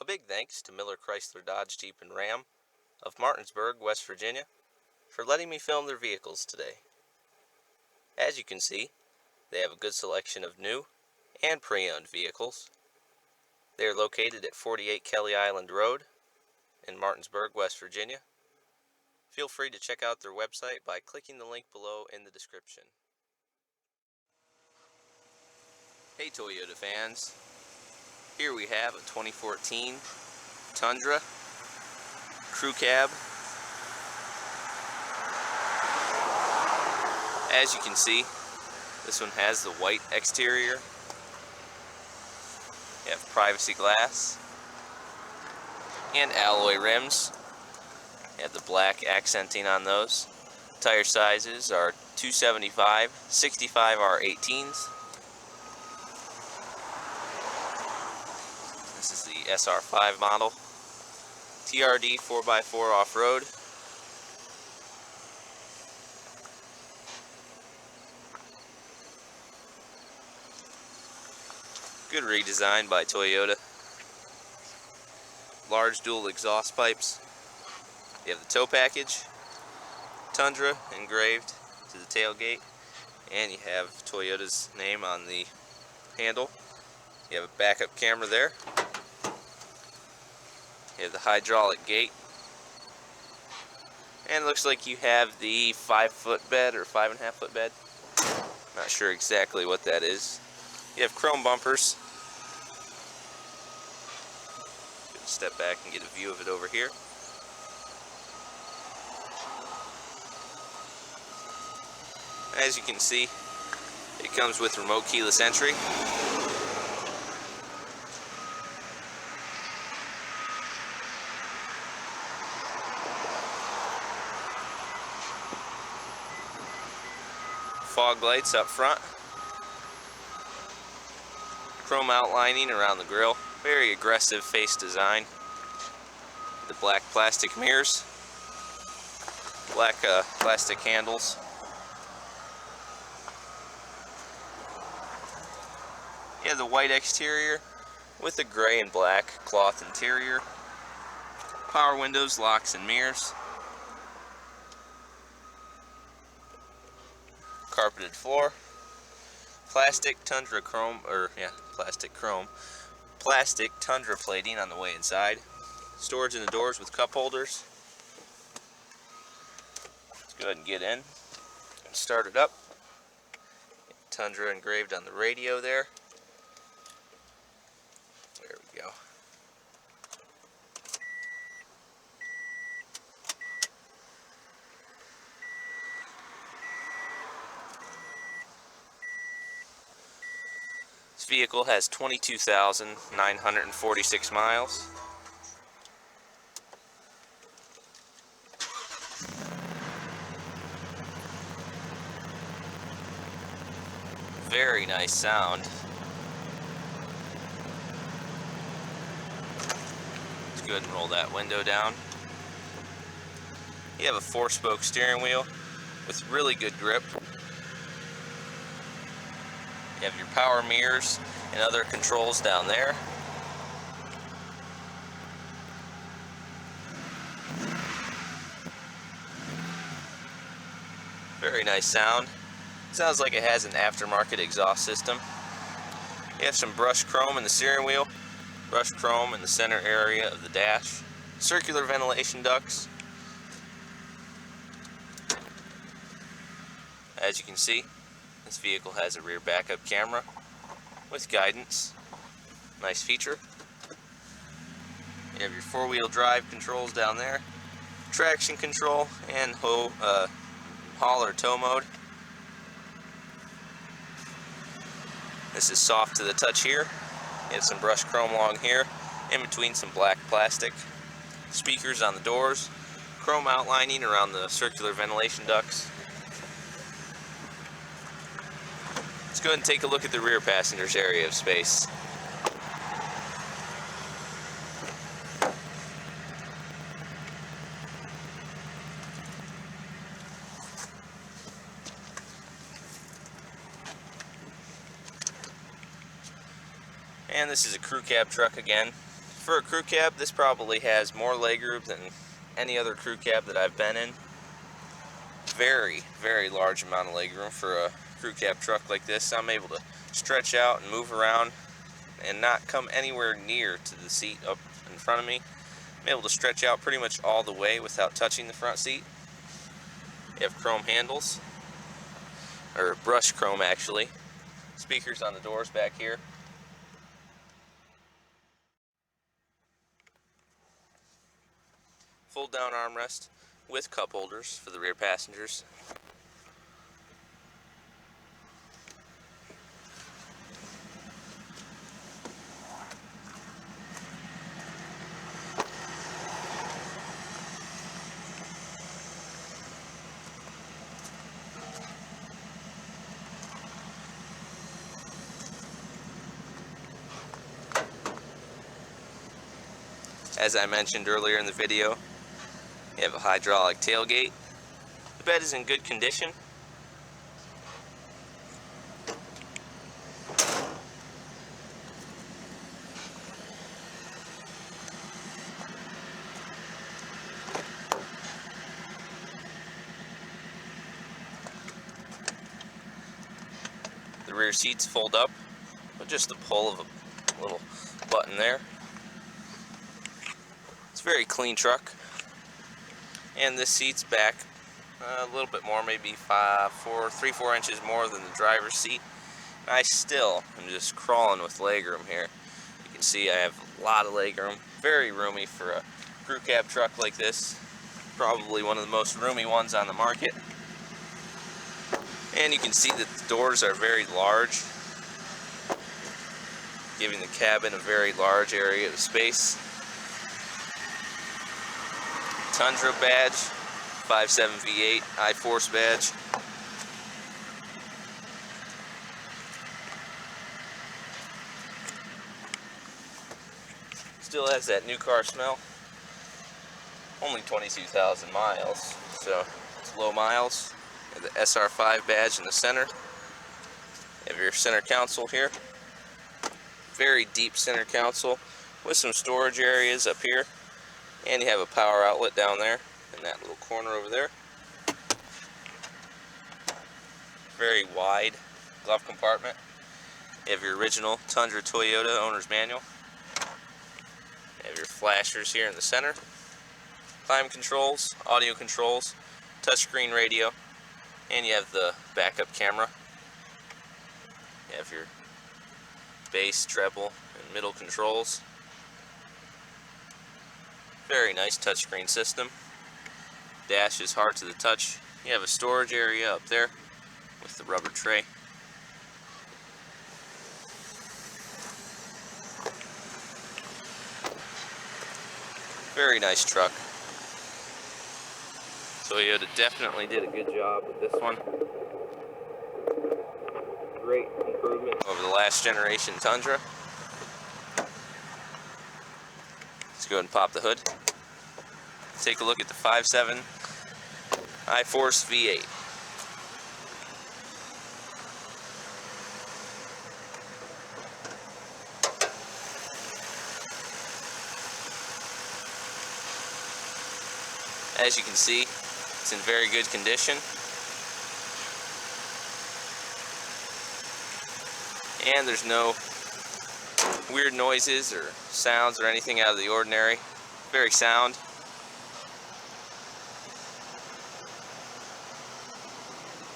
big thanks to Miller Chrysler Dodge Jeep and Ram of Martinsburg, West Virginia, for letting me film their vehicles today. As you can see, they have a good selection of new and pre-owned vehicles. They are located at 48 Kelly Island Road in Martinsburg, West Virginia. Feel free to check out their website by clicking the link below in the description. Hey Toyota fans, here we have a 2014 Tundra Crew Cab. As you can see, this one has the white exterior. You have privacy glass and alloy rims. You have the black accenting on those. Tire sizes are 275, 65 R18s. This is the SR5 model. TRD 4x4 off-road. Good redesign by Toyota. Large dual exhaust pipes. You have the tow package, Tundra engraved to the tailgate, and you have Toyota's name on the handle. You have a backup camera there. You have the hydraulic gate. And it looks like you have the 5-foot bed or 5.5-foot bed. Not sure exactly what that is. You have chrome bumpers. Gonna step back and get a view of it over here. As you can see, it comes with remote keyless entry. Fog lights up front. Chrome outlining around the grille. Very aggressive face design. The black plastic mirrors. Black plastic handles. You have the white exterior with a gray and black cloth interior. Power windows, locks, and mirrors. Carpeted floor. Plastic Tundra chrome, plastic Tundra plating on the way inside. Storage in the doors with cup holders. Let's go ahead and get in and start it up. Tundra engraved on the radio there. There we go. This vehicle has 22,946 miles. Very nice sound. Let's go ahead and roll that window down. You have a 4-spoke steering wheel with really good grip. You have your power mirrors and other controls down there. Very nice sound. Sounds like it has an aftermarket exhaust system. You have some brushed chrome in the steering wheel, brushed chrome in the center area of the dash, circular ventilation ducts. As you can see, this vehicle has a rear backup camera with guidance. Nice feature. You have your 4-wheel drive controls down there, traction control, and haul or tow mode. This is soft to the touch here. You have some brushed chrome along here, in between some black plastic. Speakers on the doors, chrome outlining around the circular ventilation ducts. Let's go ahead and take a look at the rear passenger's area of space. And this is a crew cab truck again, For a crew cab, this probably has more legroom than any other crew cab that I've been in. Very, very large amount of legroom for a crew cab truck like this. I'm able to stretch out and move around and not come anywhere near to the seat up in front of me. I'm able to stretch out pretty much all the way without touching the front seat. You have chrome handles, or brushed chrome actually. Speakers on the doors back here. Fold down armrest with cup holders for the rear passengers. As I mentioned earlier in the video, you have a hydraulic tailgate. The bed is in good condition. The rear seats fold up with just the pull of a little button there. It's a very clean truck. And this seat's back a little bit more, maybe 3-4 inches more than the driver's seat. And I still am just crawling with legroom here. You can see I have a lot of legroom. Very roomy for a crew cab truck like this. Probably one of the most roomy ones on the market. And you can see that the doors are very large, giving the cabin a very large area of space. Tundra badge, 5.7 V8, I-Force badge. Still has that new car smell. Only 22,000 miles, so it's low miles. You have the SR5 badge in the center. You have your center console here. Very deep center console with some storage areas up here. And you have a power outlet down there in that little corner over there. Very wide glove compartment. You have your original Tundra Toyota owner's manual. You have your flashers here in the center. Climate controls, audio controls, touchscreen radio, and you have the backup camera. You have your bass, treble, and middle controls. Very nice touchscreen system. Dash is hard to the touch. You have a storage area up there with the rubber tray. Very nice truck. Toyota definitely did a good job with this one. Great improvement over the last generation Tundra. Let's go ahead and pop the hood. Take a look at the 5.7 I-Force V8. As you can see, it's in very good condition. And there's no weird noises or sounds or anything out of the ordinary. Very sound.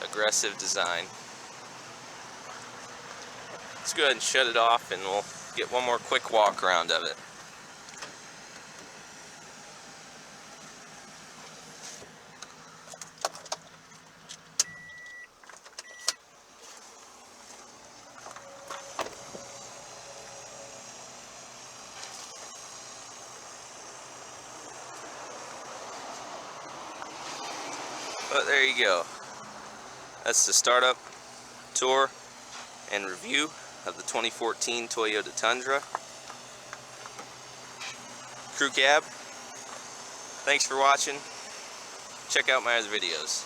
Aggressive design. Let's go ahead and shut it off and we'll get one more quick walk around of it. But there you go. That's the startup, tour, and review of the 2014 Toyota Tundra Crew Cab. Thanks for watching. Check out my other videos.